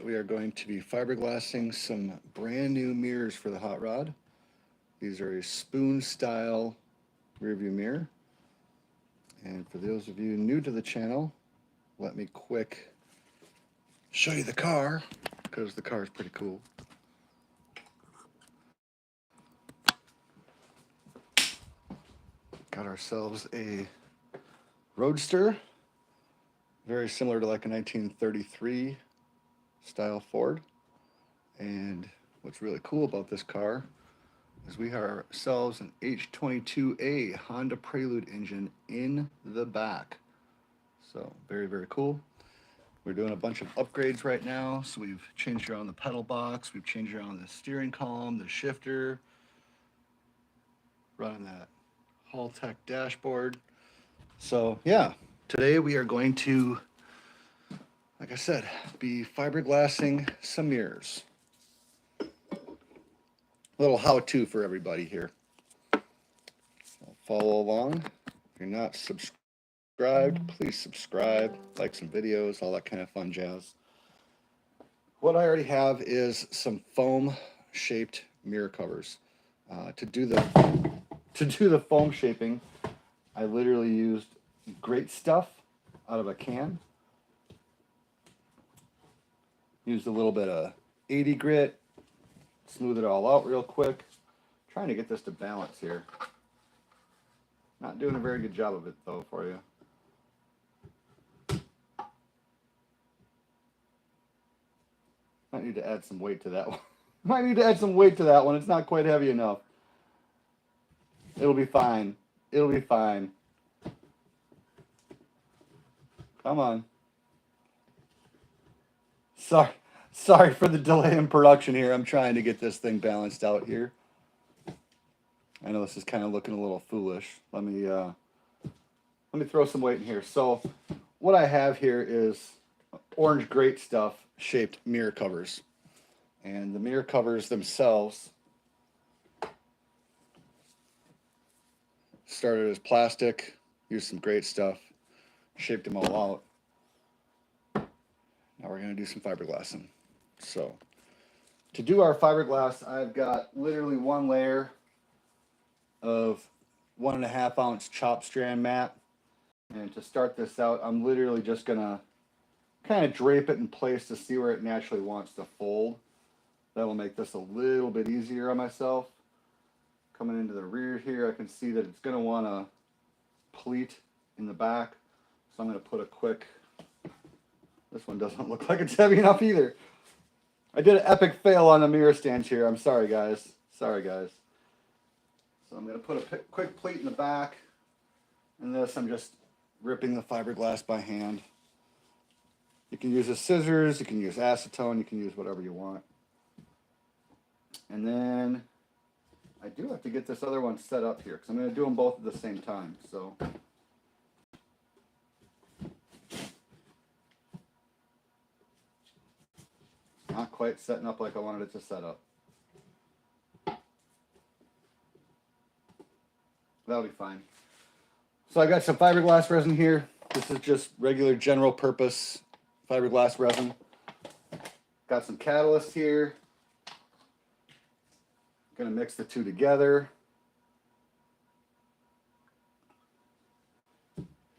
we are going to be fiberglassing some brand new mirrors for the hot rod. These are a spoon style rear view mirror. And for those of you new to the channel, let me quick show you the car, because the car is pretty cool. Got ourselves a Roadster, very similar to like a 1933 style Ford. And what's really cool about this car is we have ourselves an H22A Honda Prelude engine in the back. So very, very cool. We're doing a bunch of upgrades right now. So we've changed around the pedal box, we've changed around the steering column, the shifter, running that Haltech dashboard. So yeah, today we are going to, like I said, be fiberglassing some mirrors. A little how-to for everybody here. Follow along. If you're not subscribed, please subscribe, like some videos, all that kind of fun jazz. What I already have is some foam shaped mirror covers. To do the foam shaping, I literally used great stuff out of a can. Used a little bit of 80 grit, smooth it all out real quick. Trying to get this to balance here. Not doing a very good job of it though for you. Might need to add some weight to that one. Might need to add some weight to that one. It's not quite heavy enough. It'll be fine. It'll be fine. Come on. Sorry for the delay in production here. I'm trying to get this thing balanced out here. I know this is kind of looking a little foolish. Let me throw some weight in here. So what I have here is orange great stuff shaped mirror covers. And the mirror covers themselves started as plastic, used some great stuff, shaped them all out. Now we're going to do some fiberglassing. So to do our fiberglass, I've got literally one layer of 1.5 ounce chop strand mat. And to start this out, I'm literally just going to kind of drape it in place to see where it naturally wants to fold. That will make this a little bit easier on myself. Coming into the rear here, I can see that it's going to want to pleat in the back. So I'm going to put a quick, this one doesn't look like it's heavy enough either. I did an epic fail on the mirror stands here. I'm sorry, guys. Sorry, guys. So I'm going to put a quick pleat in the back. And this, I'm just ripping the fiberglass by hand. You can use a scissors, you can use acetone, you can use whatever you want. And then I do have to get this other one set up here because I'm going to do them both at the same time. So not quite setting up like I wanted it to set up. That'll be fine. So I got some fiberglass resin here. This is just regular general purpose fiberglass resin. Got some catalyst here. Gonna mix the two together.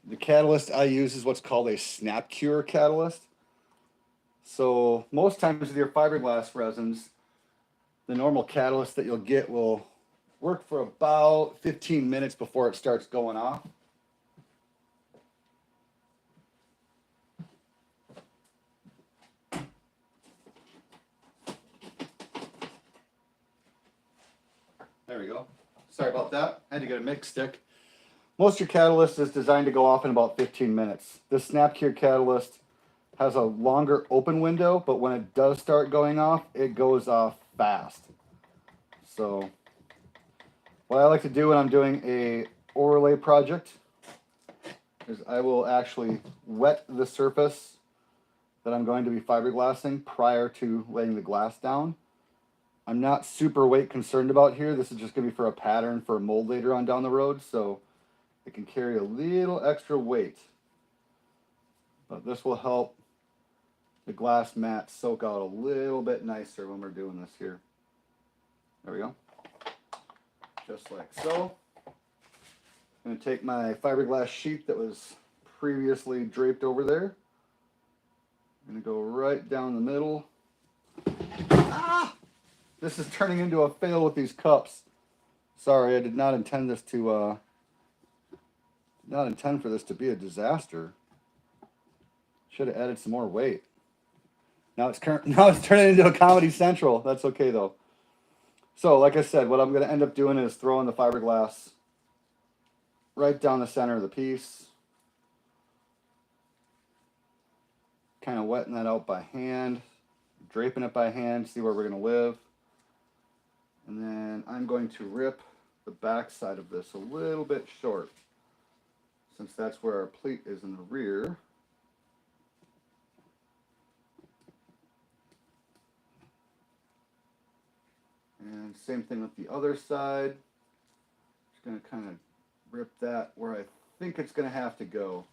The catalyst I use is what's called a snap cure catalyst. So most times with your fiberglass resins, the normal catalyst that you'll get will work for about 15 minutes before it starts going off. There we go. Sorry about that. I had to get a mix stick. Most of your catalyst is designed to go off in about 15 minutes. This snap cure catalyst has a longer open window, but when it does start going off, it goes off fast. So what I like to do when I'm doing a overlay project is I will actually wet the surface that I'm going to be fiberglassing prior to laying the glass down. I'm not super weight concerned about here. This is just going to be for a pattern for a mold later on down the road, so it can carry a little extra weight. But this will help the glass mats soak out a little bit nicer when we're doing this here. There we go. Just like so. I'm going to take my fiberglass sheet that was previously draped over there. I'm going to go right down the middle. Ah! This is turning into a fail with these cups. Sorry, I did not intend this to for this to be a disaster. Should have added some more weight. Now it's turning into a Comedy Central. That's okay though. So, like I said, what I'm going to end up doing is throwing the fiberglass right down the center of the piece. Kind of wetting that out by hand, draping it by hand, see where we're going to live. And then I'm going to rip the back side of this a little bit short, since that's where our pleat is in the rear. And same thing with the other side. Just going to kind of rip that where I think it's going to have to go.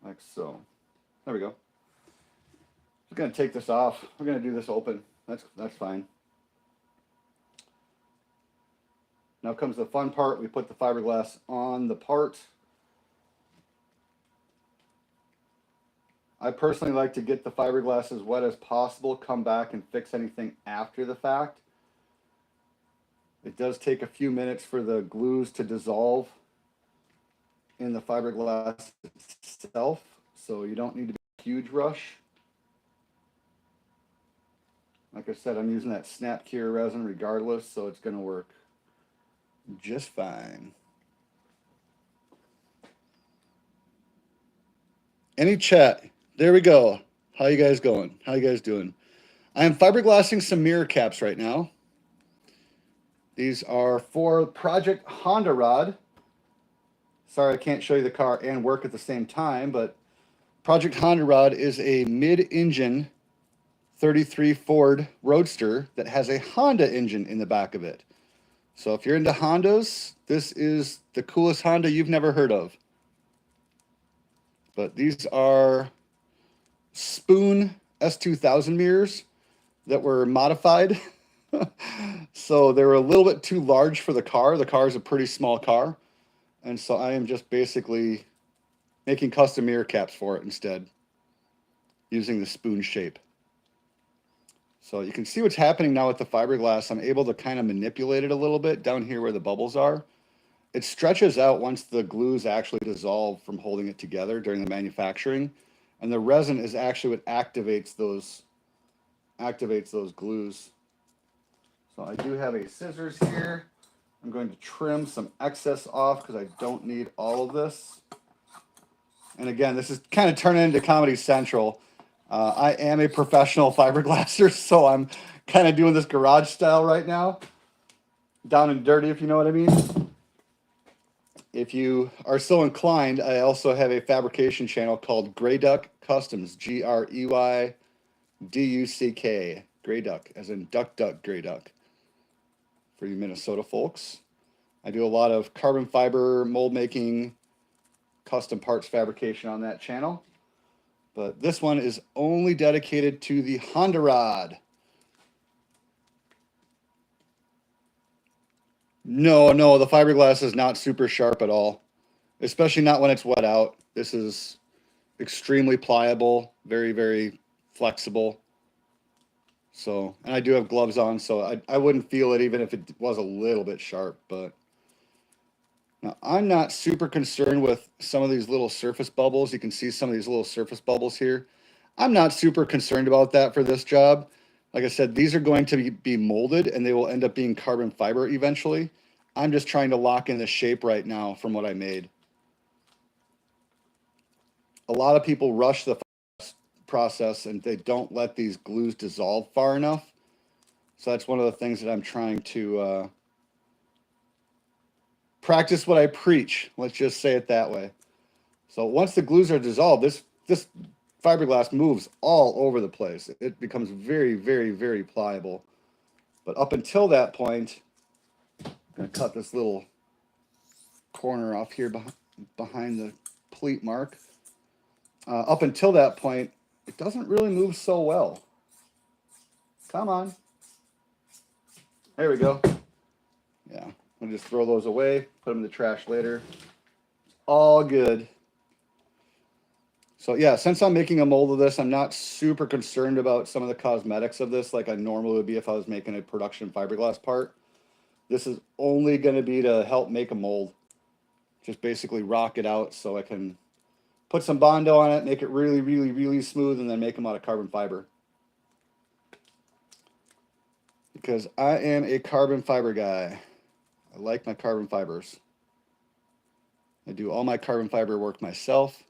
Like so. There we go. Just going to take this off. We're going to do this open. That's fine. Now comes the fun part. We put the fiberglass on the part. I personally like to get the fiberglass as wet as possible, come back and fix anything after the fact. It does take a few minutes for the glues to dissolve in the fiberglass itself, so you don't need to be a huge rush. Like I said, I'm using that snap cure resin regardless, so it's going to work just fine. Any chat? There we go. How you guys going? How you guys doing? I am fiberglassing some mirror caps right now. These are for Project Hondarod. Sorry, I can't show you the car and work at the same time, but Project Hondarod is a mid-engine 33 Ford Roadster that has a Honda engine in the back of it. So if you're into Hondas, this is the coolest Honda you've never heard of. But these are Spoon S2000 mirrors that were modified. So they were a little bit too large for the car. The car is a pretty small car. And so I am just basically making custom mirror caps for it instead, using the spoon shape. So you can see what's happening now with the fiberglass. I'm able to kind of manipulate it a little bit down here where the bubbles are. It stretches out once the glues actually dissolve from holding it together during the manufacturing. And the resin is actually what activates those glues. So I do have a scissors here. I'm going to trim some excess off because I don't need all of this. And again, this is kind of turning into Comedy Central. I am a professional fiberglasser, so I'm kind of doing this garage style right now. Down and dirty, if you know what I mean. If you are so inclined, I also have a fabrication channel called Grey Duck Customs, Greyduck, Grey Duck, as in duck, Grey Duck, for you Minnesota folks. I do a lot of carbon fiber mold making, custom parts fabrication on that channel. But this one is only dedicated to the Hondarod. No, the fiberglass is not super sharp at all, especially not when it's wet out. This is extremely pliable, very, very flexible. So, and I do have gloves on, so I wouldn't feel it even if it was a little bit sharp. But now I'm not super concerned with some of these little surface bubbles. You can see some of these little surface bubbles here. I'm not super concerned about that for this job. Like I said, these are going to be molded and they will end up being carbon fiber eventually. I'm just trying to lock in the shape right now from what I made. A lot of people rush the process and they don't let these glues dissolve far enough. So that's one of the things that I'm trying to practice what I preach. Let's just say it that way. So once the glues are dissolved, this fiberglass moves all over the place. It becomes very, very, very pliable. But up until that point, I'm going to cut this little corner off here behind the pleat mark. Up until that point, it doesn't really move so well. Come on. There we go. Yeah, I'll just throw those away, put them in the trash later. All good. So yeah, since I'm making a mold of this, I'm not super concerned about some of the cosmetics of this like I normally would be if I was making a production fiberglass part. This is only going to be to help make a mold. Just basically rock it out so I can put some Bondo on it, make it really, really, really smooth, and then make them out of carbon fiber. Because I am a carbon fiber guy. I like my carbon fibers. I do all my carbon fiber work myself.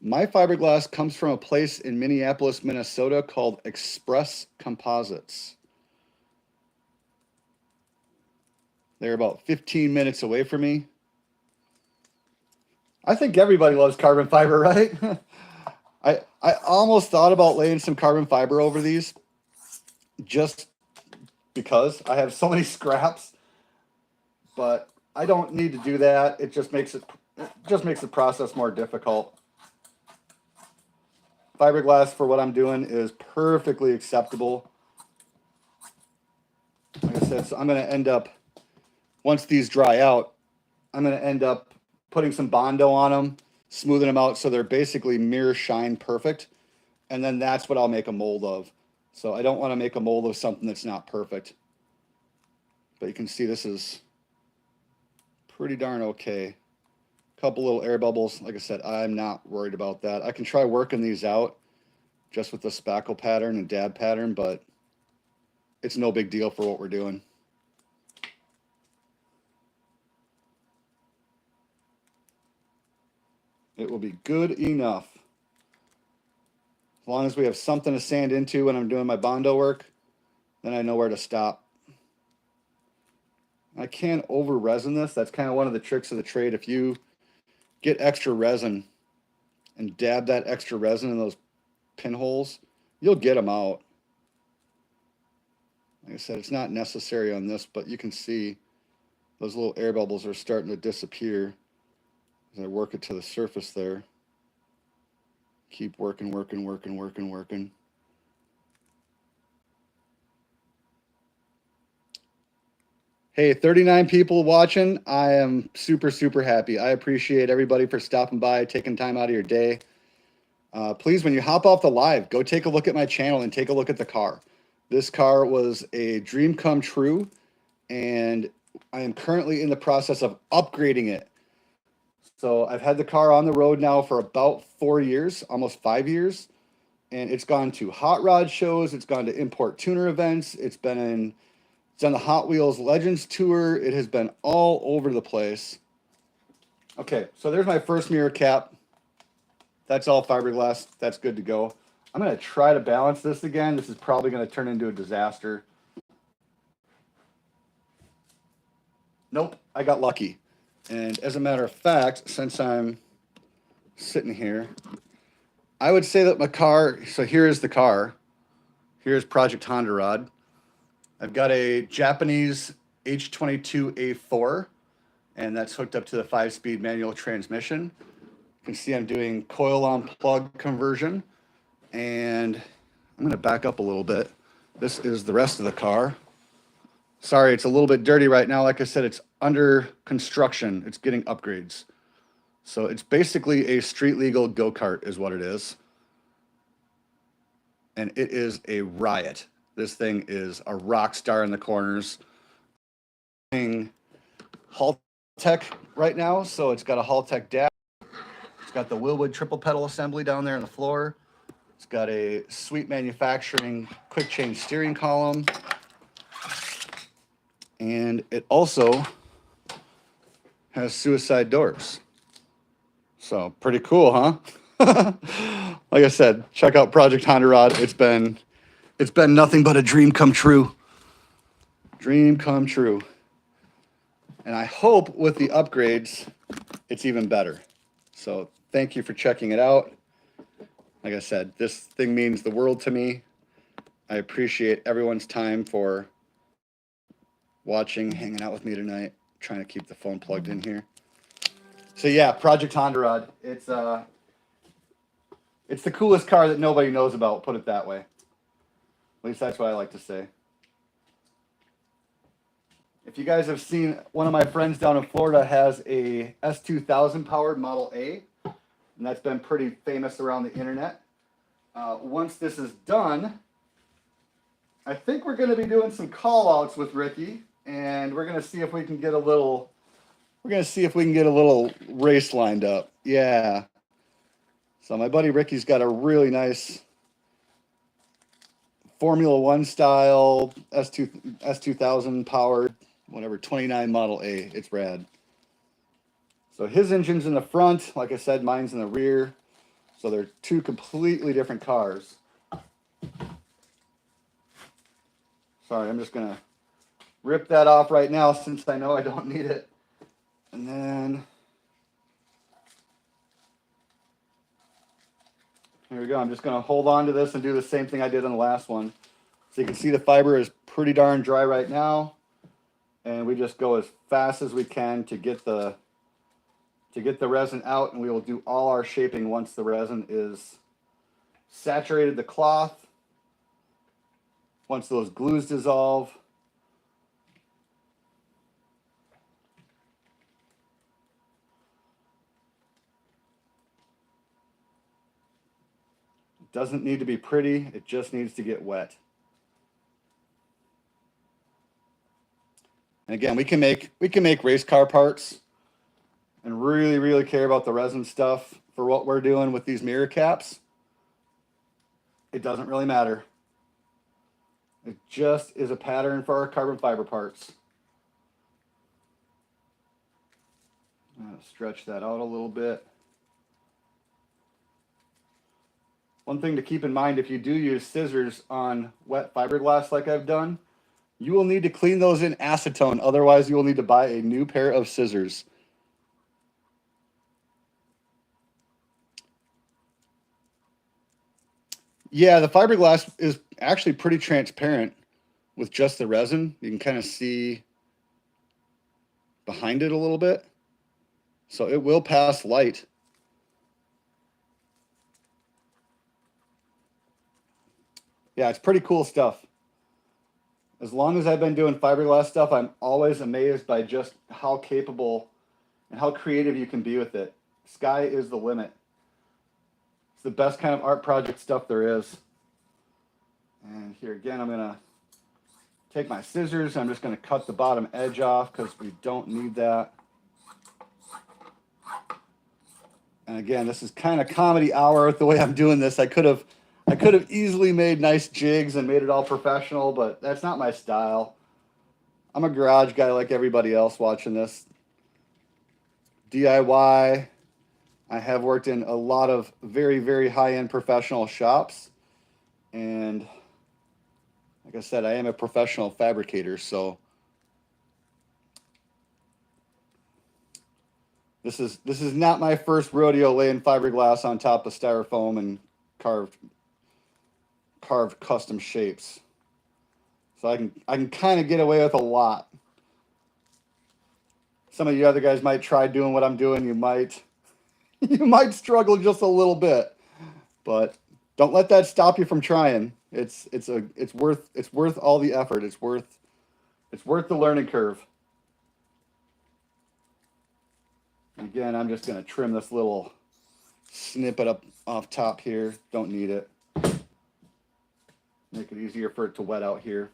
My fiberglass comes from a place in Minneapolis, Minnesota called Express Composites. They're about 15 minutes away from me. I think everybody loves carbon fiber, right? I almost thought about laying some carbon fiber over these just because I have so many scraps, but I don't need to do that. It just makes the process more difficult. Fiberglass for what I'm doing is perfectly acceptable. Like I said, so I'm going to end up, once these dry out, I'm going to end up putting some Bondo on them, smoothing them out so they're basically mirror shine perfect. And then that's what I'll make a mold of. So I don't want to make a mold of something that's not perfect. But you can see this is pretty darn okay. Couple little air bubbles. Like I said, I'm not worried about that. I can try working these out just with the spackle pattern and dab pattern, but it's no big deal for what we're doing. It will be good enough. As long as we have something to sand into when I'm doing my Bondo work, then I know where to stop. I can over resin this. That's kind of one of the tricks of the trade. If you get extra resin and dab that extra resin in those pinholes, you'll get them out. Like I said, it's not necessary on this, but you can see those little air bubbles are starting to disappear as I work it to the surface there. Keep working, working, working, working, working. Hey, 39 people watching. I am super, super happy. I appreciate everybody for stopping by, taking time out of your day. Please, when you hop off the live, go take a look at my channel and take a look at the car. This car was a dream come true, and I am currently in the process of upgrading it. So I've had the car on the road now for about 4 years, almost 5 years, and it's gone to hot rod shows. It's gone to import tuner events. It's on the Hot Wheels Legends Tour. It has been all over the place. Okay, so there's my first mirror cap. That's all fiberglass. That's good to go. I'm going to try to balance this again. This is probably going to turn into a disaster. Nope, I got lucky. And as a matter of fact, since I'm sitting here, I would say that my car, so here is the car. Here's Project Hondarod. I've got a Japanese H22A4, and that's hooked up to the 5-speed manual transmission. You can see I'm doing coil on plug conversion, and I'm going to back up a little bit. This is the rest of the car. Sorry, it's a little bit dirty right now. Like I said, it's under construction. It's getting upgrades. So it's basically a street legal go-kart is what it is. And it is a riot. This thing is a rock star in the corners. Haltech right now, so it's got a Haltech dash. It's got the Willwood triple pedal assembly down there on the floor. It's got a sweet manufacturing quick change steering column. And it also has suicide doors. So pretty cool, huh? Like I said, check out Project Hondarod. It's been nothing but a dream come true. Dream come true. And I hope with the upgrades, it's even better. So thank you for checking it out. Like I said, this thing means the world to me. I appreciate everyone's time for watching, hanging out with me tonight, trying to keep the phone plugged in here. So yeah, Project Hondarod. It's the coolest car that nobody knows about. Put it that way. At least that's what I like to say. If you guys have seen, one of my friends down in Florida has a S2000 powered Model A, and that's been pretty famous around the internet. Once this is done, I think we're going to be doing some call outs with Ricky, and we're going to see if we can get a little. We're going to see if we can get a little race lined up. Yeah. So my buddy Ricky's got a really nice Formula One style S2000 powered, whatever, 29 Model A. It's rad. So his engine's in the front. Like I said, mine's in the rear. So they're two completely different cars. Sorry, I'm just going to rip that off right now since I know I don't need it. And then here we go. I'm just going to hold on to this and do the same thing I did on the last one. So you can see the fiber is pretty darn dry right now. And we just go as fast as we can to get the resin out, and we will do all our shaping once the resin is saturated the cloth. Once those glues dissolve. It doesn't need to be pretty, it just needs to get wet. And again, we can make race car parts and really care about the resin stuff for what we're doing with these mirror caps. It doesn't really matter. It just is a pattern for our carbon fiber parts. I'm going to stretch that out a little bit. One thing to keep in mind, if you do use scissors on wet fiberglass like I've done, you will need to clean those in acetone. Otherwise, you will need to buy a new pair of scissors. Yeah, the fiberglass is actually pretty transparent with just the resin. You can kind of see behind it a little bit. So it will pass light. Yeah, it's pretty cool stuff. As long as I've been doing fiberglass stuff, I'm always amazed by just how capable and how creative you can be with it. Sky is the limit. It's the best kind of art project stuff there is. And here again, I'm going to take my scissors. I'm just going to cut the bottom edge off because we don't need that. And again, this is kind of comedy hour the way I'm doing this. I could have easily made nice jigs and made it all professional, but that's not my style. I'm a garage guy like everybody else watching this. DIY. I have worked in a lot of very high-end professional shops. And like I said, I am a professional fabricator, so this is not my first rodeo laying fiberglass on top of styrofoam and carved custom shapes. So I can kind of get away with a lot. Some of you other guys might try doing what I'm doing. You might struggle just a little bit, but don't let that stop you from trying. It's worth all the effort. It's worth the learning curve. Again, I'm just going to trim this little snippet up off top here. Don't need it. Make it easier for it to wet out here.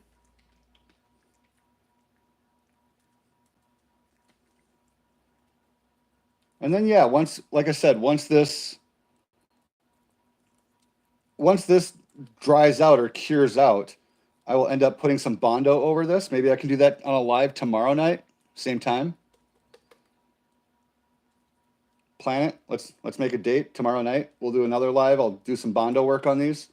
And then yeah, like I said, once this dries out or cures out, I will end up putting some Bondo over this. Maybe I can do that on a live tomorrow night, same time. Plan it. Let's make a date tomorrow night. We'll do another live. I'll do some Bondo work on these.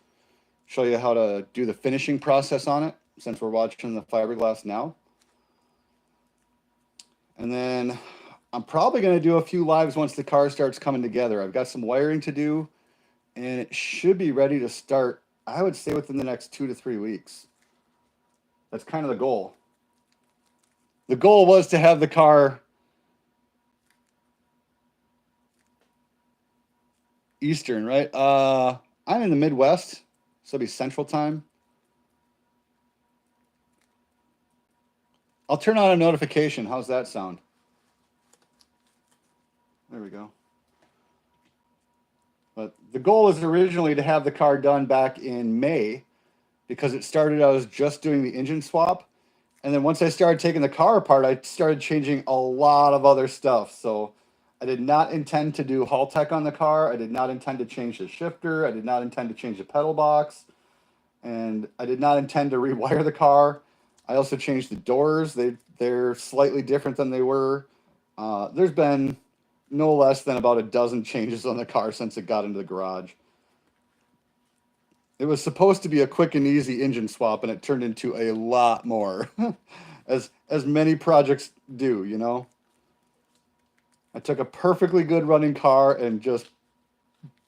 Show you how to do the finishing process on it since we're watching the fiberglass now. And then I'm probably going to do a few lives once the car starts coming together. I've got some wiring to do, and it should be ready to start, I would say, within the next 2 to 3 weeks. That's kind of the goal. The goal was to have the car Eastern, right? I'm in the Midwest, so it'll be Central Time. I'll turn on a notification. How's that sound? There we go. But the goal was originally to have the car done back in May, because it started, I was just doing the engine swap. And then once I started taking the car apart, I started changing a lot of other stuff. So I did not intend to do Hull Tech on the car. I did not intend to change the shifter. I did not intend to change the pedal box. And I did not intend to rewire the car. I also changed the doors. They're slightly different than they were. There's been no less than about a dozen changes on the car since it got into the garage. It was supposed to be a quick and easy engine swap, and it turned into a lot more, as many projects do, you know. I took a perfectly good running car and just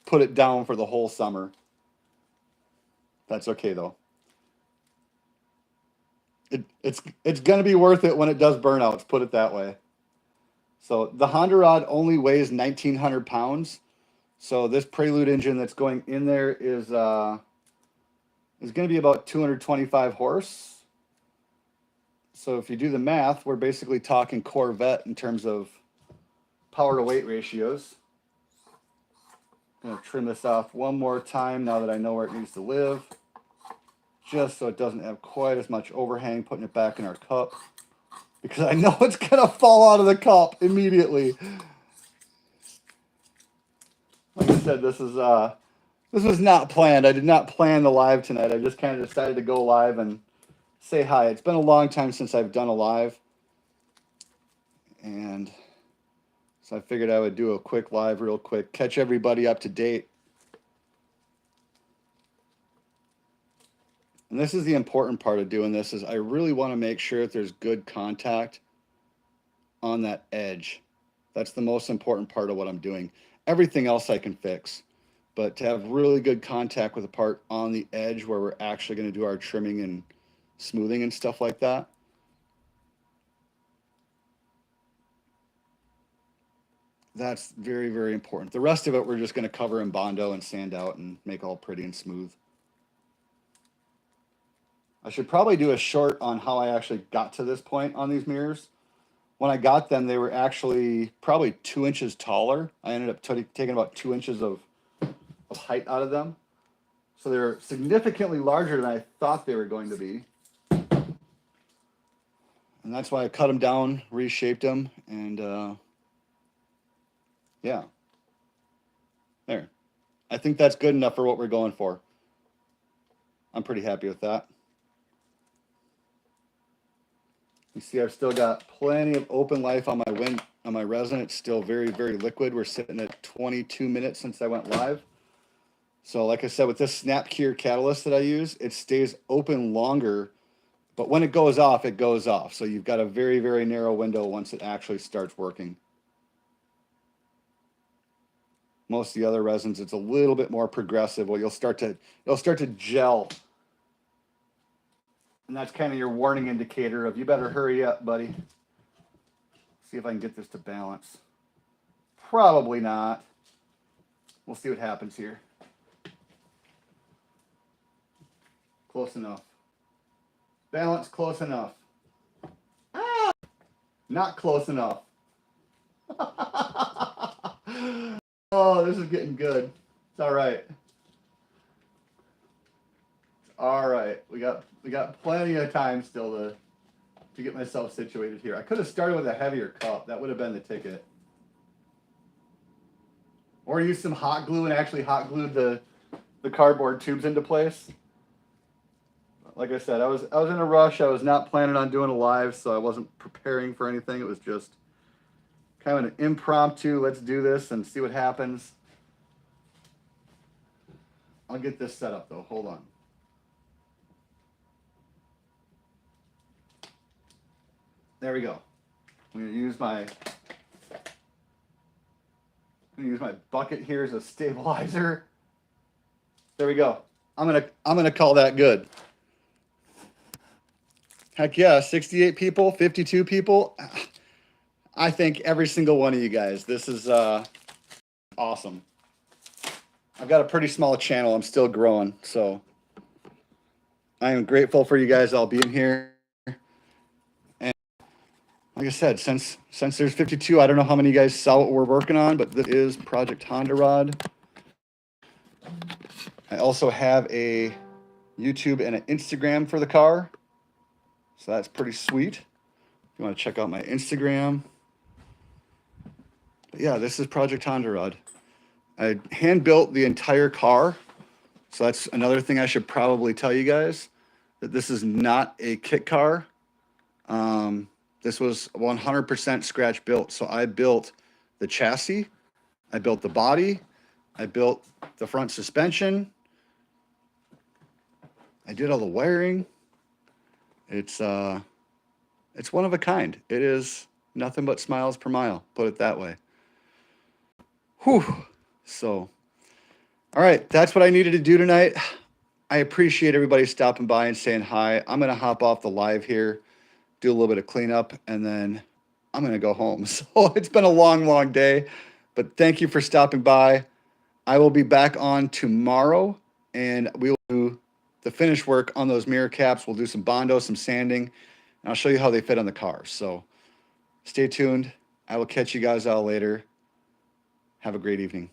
put it down for the whole summer. That's okay though. It's gonna be worth it when it does burnouts, put it that way. So the Hondarod only weighs 1,900 pounds. So this Prelude engine that's going in there is going to be about 225 horse. So if you do the math, we're basically talking Corvette in terms of power to weight ratios. I'm going to trim this off one more time now that I know where it needs to live, just so it doesn't have quite as much overhang, putting it back in our cup, because I know it's going to fall out of the cup immediately. Like I said, this was not planned. I did not plan the live tonight. I just kind of decided to go live and say hi. It's been a long time since I've done a live, and so I figured I would do a quick live real quick, catch everybody up to date. And this is the important part of doing this, is I really want to make sure that there's good contact on that edge. That's the most important part of what I'm doing. Everything else I can fix, but to have really good contact with the part on the edge where we're actually going to do our trimming and smoothing and stuff like that. That's very, very important. The rest of it, we're just going to cover in Bondo and sand out and make all pretty and smooth. I should probably do a short on how I actually got to this point on these mirrors. When I got them, they were actually probably 2 inches taller. I ended up taking about 2 inches of height out of them. So they're significantly larger than I thought they were going to be. And that's why I cut them down, reshaped them, and yeah. There. I think that's good enough for what we're going for. I'm pretty happy with that. You see, I've still got plenty of open life on my resin. It's still very, very liquid. We're sitting at 22 minutes since I went live. So like I said, with this snap cure catalyst that I use, it stays open longer, but when it goes off, it goes off. So you've got a very, very narrow window once it actually starts working. Most of the other resins, it's a little bit more progressive. Well, it'll start to gel. And that's kind of your warning indicator of, you better hurry up, buddy. See if I can get this to balance. Probably not. We'll see what happens here. Close enough. Balance close enough. Ah! Not close enough. Oh, this is getting good. It's all right. All right, we got plenty of time still to get myself situated here. I could have started with a heavier cup. That would have been the ticket. Or use some hot glue and actually hot glued the cardboard tubes into place. Like I said, I was in a rush. I was not planning on doing a live, so I wasn't preparing for anything. It was just kind of an impromptu, let's do this and see what happens. I'll get this set up though. Hold on. There we go. I'm going to use my bucket here as a stabilizer. There we go. I'm gonna call that good. Heck yeah, 68 people, 52 people. I thank every single one of you guys. This is awesome. I've got a pretty small channel. I'm still growing, so I am grateful for you guys all being here. And like I said, since there's 52, I don't know how many of you guys saw what we're working on, but this is Project Hondarod. I also have a YouTube and an Instagram for the car, so that's pretty sweet. If you want to check out my Instagram. But yeah, this is Project Hondarod. I hand built the entire car. So that's another thing I should probably tell you guys, that this is not a kit car. This was 100% scratch built. So I built the chassis, I built the body, I built the front suspension, I did all the wiring. It's one of a kind. It is nothing but smiles per mile, put it that way. Whew. So, all right, that's what I needed to do tonight. I appreciate everybody stopping by and saying hi. I'm going to hop off the live here, do a little bit of cleanup, and then I'm going to go home. So it's been a long, long day, but thank you for stopping by. I will be back on tomorrow, and we will do the finish work on those mirror caps. We'll do some Bondo, some sanding, and I'll show you how they fit on the car. So stay tuned. I will catch you guys all later. Have a great evening.